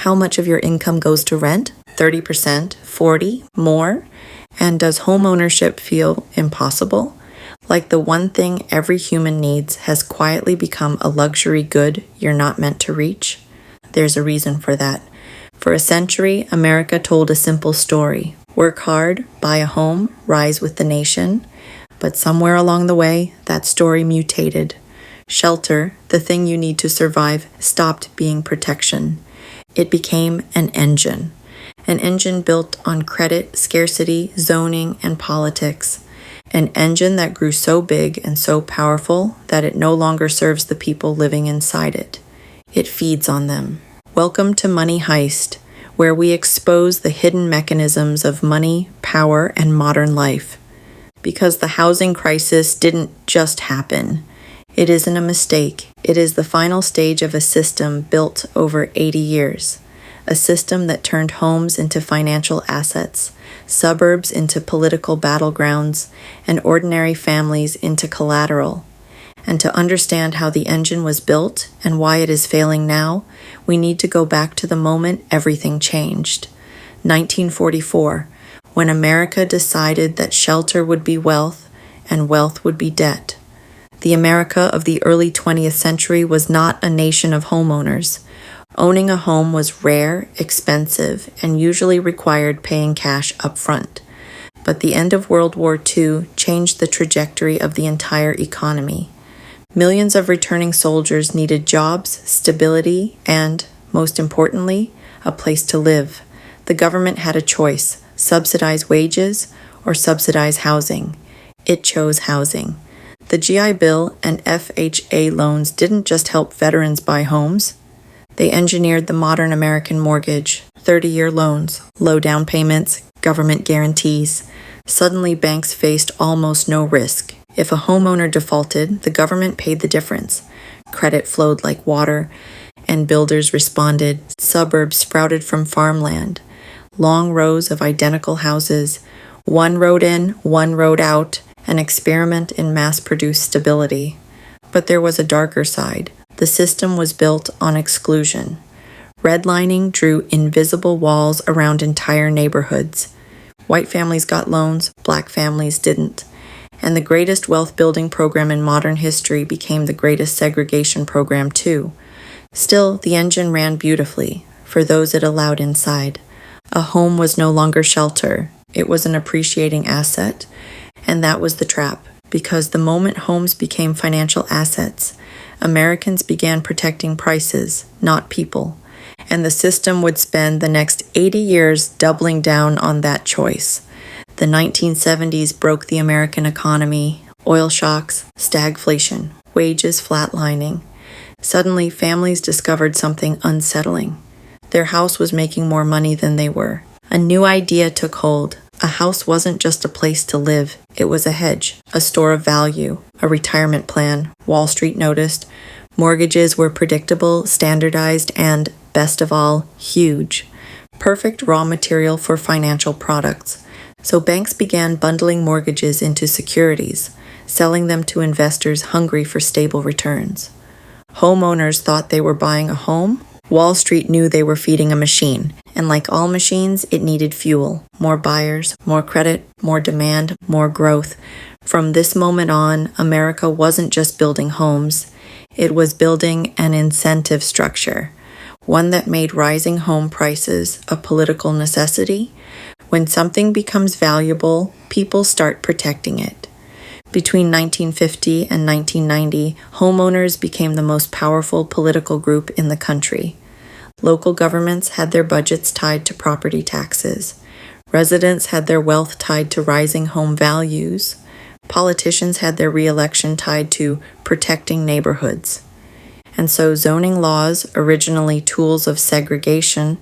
how much of your income goes to rent? 30%, 40, more? And does homeownership feel impossible? Like the one thing every human needs has quietly become a luxury good you're not meant to reach? There's a reason for that. For a century, America told a simple story. Work hard, buy a home, rise with the nation. But somewhere along the way, that story mutated. Shelter, the thing you need to survive, stopped being protection. It became an engine built on credit, scarcity, zoning, and politics. An engine that grew so big and so powerful that it no longer serves the people living inside it. It feeds on them. Welcome to Money Heist, where we expose the hidden mechanisms of money, power, and modern life. Because the housing crisis didn't just happen. It isn't a mistake. It is the final stage of a system built over 80 years. A system that turned homes into financial assets, suburbs into political battlegrounds, and ordinary families into collateral. And to understand how the engine was built and why it is failing now, we need to go back to the moment everything changed. 1944, when America decided that shelter would be wealth and wealth would be debt. The America of the early 20th century was not a nation of homeowners. Owning a home was rare, expensive, and usually required paying cash up front. But the end of World War II changed the trajectory of the entire economy. Millions of returning soldiers needed jobs, stability, and, most importantly, a place to live. The government had a choice: subsidize wages or subsidize housing. It chose housing. The GI Bill and FHA loans didn't just help veterans buy homes. They engineered the modern American mortgage, 30-year loans, low down payments, government guarantees. Suddenly, banks faced almost no risk. If a homeowner defaulted, the government paid the difference. Credit flowed like water, and builders responded. Suburbs sprouted from farmland. Long rows of identical houses, one road in, one road out, an experiment in mass-produced stability. But there was a darker side. The system was built on exclusion. Redlining drew invisible walls around entire neighborhoods. White families got loans, black families didn't. And the greatest wealth-building program in modern history became the greatest segregation program too. Still, the engine ran beautifully for those it allowed inside. A home was no longer shelter. It was an appreciating asset. And that was the trap, because the moment homes became financial assets, Americans began protecting prices, not people. And the system would spend the next 80 years doubling down on that choice. The 1970s broke the American economy, oil shocks, stagflation, wages flatlining. Suddenly, families discovered something unsettling. Their house was making more money than they were. A new idea took hold. A house wasn't just a place to live. It was a hedge, a store of value, a retirement plan. Wall Street noticed. Mortgages were predictable, standardized, and, best of all, huge. Perfect raw material for financial products. So banks began bundling mortgages into securities, selling them to investors hungry for stable returns. Homeowners thought they were buying a home. Wall Street knew they were feeding a machine, and like all machines, it needed fuel. More buyers, more credit, more demand, more growth. From this moment on, America wasn't just building homes. It was building an incentive structure, one that made rising home prices a political necessity. When something becomes valuable, people start protecting it. Between 1950 and 1990, homeowners became the most powerful political group in the country. Local governments had their budgets tied to property taxes. Residents had their wealth tied to rising home values. Politicians had their re-election tied to protecting neighborhoods. And so zoning laws, originally tools of segregation,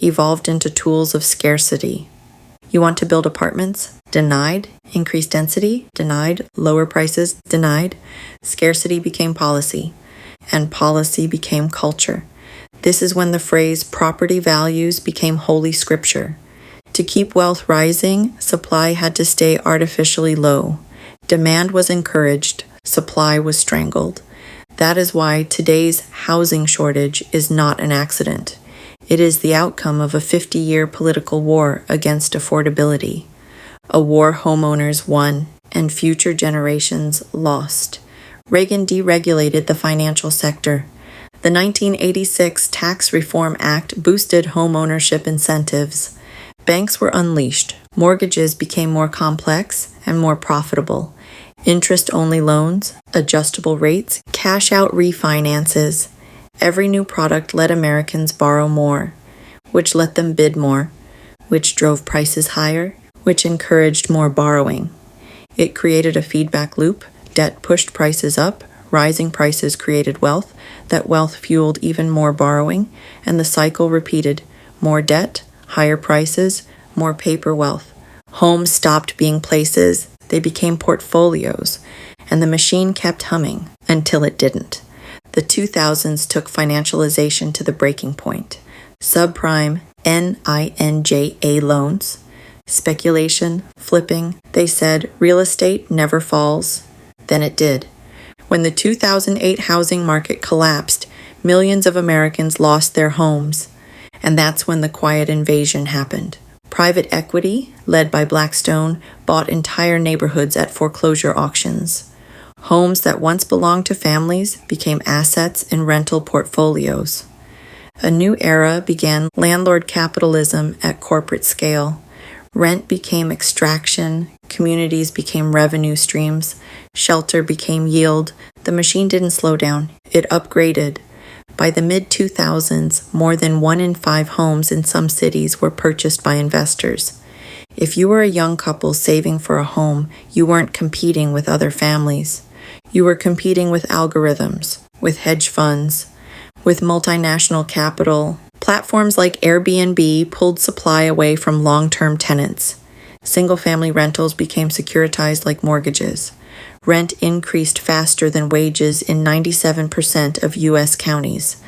evolved into tools of scarcity. You want to build apartments? Denied. Increased density? Denied. Lower prices? Denied. Scarcity became policy, and policy became culture. This is when the phrase property values became holy scripture. To keep wealth rising, supply had to stay artificially low. Demand was encouraged, supply was strangled. That is why today's housing shortage is not an accident. It is the outcome of a 50-year political war against affordability, a war homeowners won and future generations lost. Reagan deregulated the financial sector. The 1986 Tax Reform Act boosted homeownership incentives. Banks were unleashed. Mortgages became more complex and more profitable. Interest-only loans, adjustable rates, cash-out refinances. Every new product let Americans borrow more, which let them bid more, which drove prices higher, which encouraged more borrowing. It created a feedback loop. Debt pushed prices up. Rising prices created wealth. That wealth fueled even more borrowing, and the cycle repeated. More debt, higher prices, more paper wealth. Homes stopped being places. They became portfolios, and the machine kept humming until it didn't. The 2000s took financialization to the breaking point. Subprime, NINJA loans, speculation, flipping. They said real estate never falls. Then it did. When the 2008 housing market collapsed, millions of Americans lost their homes. And that's when the quiet invasion happened. Private equity, led by Blackstone, bought entire neighborhoods at foreclosure auctions. Homes that once belonged to families became assets in rental portfolios. A new era began, landlord capitalism at corporate scale. Rent became extraction, communities became revenue streams, shelter became yield. The machine didn't slow down, it upgraded. By the mid-2000s, more than 1 in 5 homes in some cities were purchased by investors. If you were a young couple saving for a home, you weren't competing with other families. You were competing with algorithms, with hedge funds, with multinational capital. Platforms like Airbnb pulled supply away from long-term tenants. Single-family rentals became securitized like mortgages. Rent increased faster than wages in 97% of U.S. counties.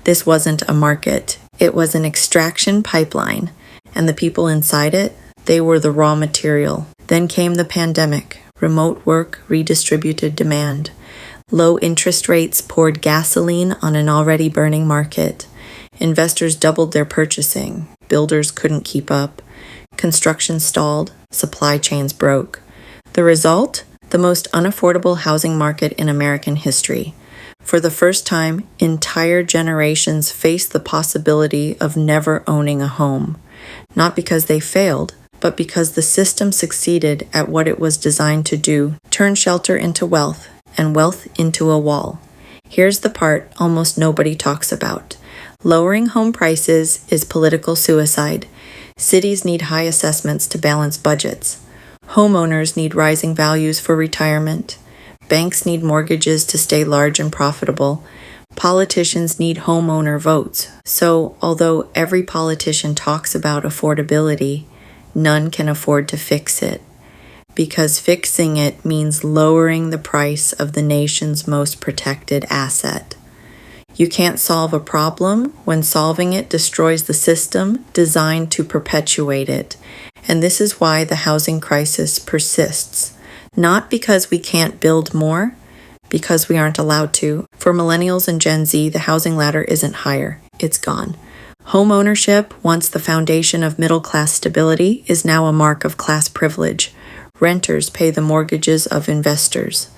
This wasn't a market. It was an extraction pipeline, and the people inside it, they were the raw material. Then came the pandemic. Remote work redistributed demand. Low interest rates poured gasoline on an already burning market. Investors doubled their purchasing. Builders couldn't keep up. Construction stalled. Supply chains broke. The result? The most unaffordable housing market in American history. For the first time, entire generations faced the possibility of never owning a home. Not because they failed, but because the system succeeded at what it was designed to do, turn shelter into wealth, and wealth into a wall. Here's the part almost nobody talks about. Lowering home prices is political suicide. Cities need high assessments to balance budgets. Homeowners need rising values for retirement. Banks need mortgages to stay large and profitable. Politicians need homeowner votes. So, although every politician talks about affordability, none can afford to fix it, because fixing it means lowering the price of the nation's most protected asset. You can't solve a problem when solving it destroys the system designed to perpetuate it. And this is why the housing crisis persists. Not because we can't build more, because we aren't allowed to. For Millennials and Gen Z, the housing ladder isn't higher, it's gone. Homeownership, once the foundation of middle-class stability, is now a mark of class privilege. Renters pay the mortgages of investors.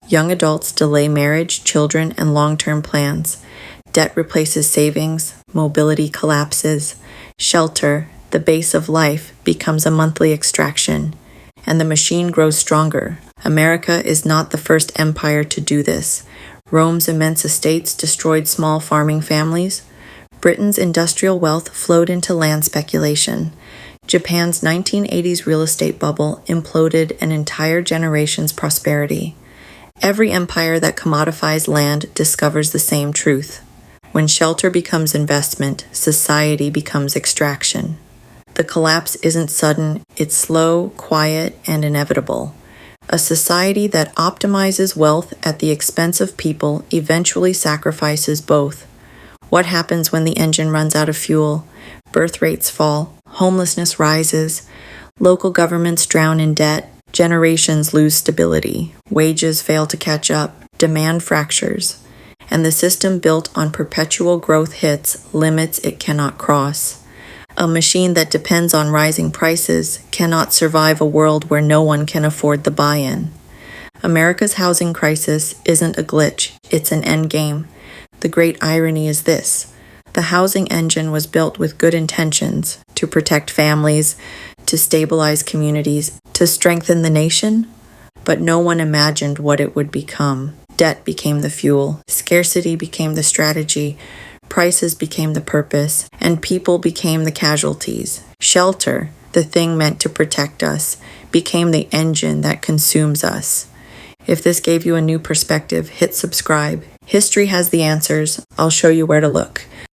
Young adults delay marriage, children, and long-term plans. Debt replaces savings. Mobility collapses. Shelter, the base of life, becomes a monthly extraction. And the machine grows stronger. America is not the first empire to do this. Rome's immense estates destroyed small farming families. Britain's industrial wealth flowed into land speculation. Japan's 1980s real estate bubble imploded an entire generation's prosperity. Every empire that commodifies land discovers the same truth. When shelter becomes investment, society becomes extraction. The collapse isn't sudden, it's slow, quiet, and inevitable. A society that optimizes wealth at the expense of people eventually sacrifices both. What happens when the engine runs out of fuel? Birth rates fall, homelessness rises, local governments drown in debt, generations lose stability, wages fail to catch up, demand fractures. and the system built on perpetual growth hits limits it cannot cross. A machine that depends on rising prices cannot survive a world where no one can afford the buy-in. America's housing crisis isn't a glitch, it's an endgame. The great irony is this: the housing engine was built with good intentions to protect families, to stabilize communities, to strengthen the nation, but no one imagined what it would become. Debt became the fuel, scarcity became the strategy, prices became the purpose, and people became the casualties. Shelter, the thing meant to protect us, became the engine that consumes us. If this gave you a new perspective, hit subscribe. History has the answers. I'll show you where to look.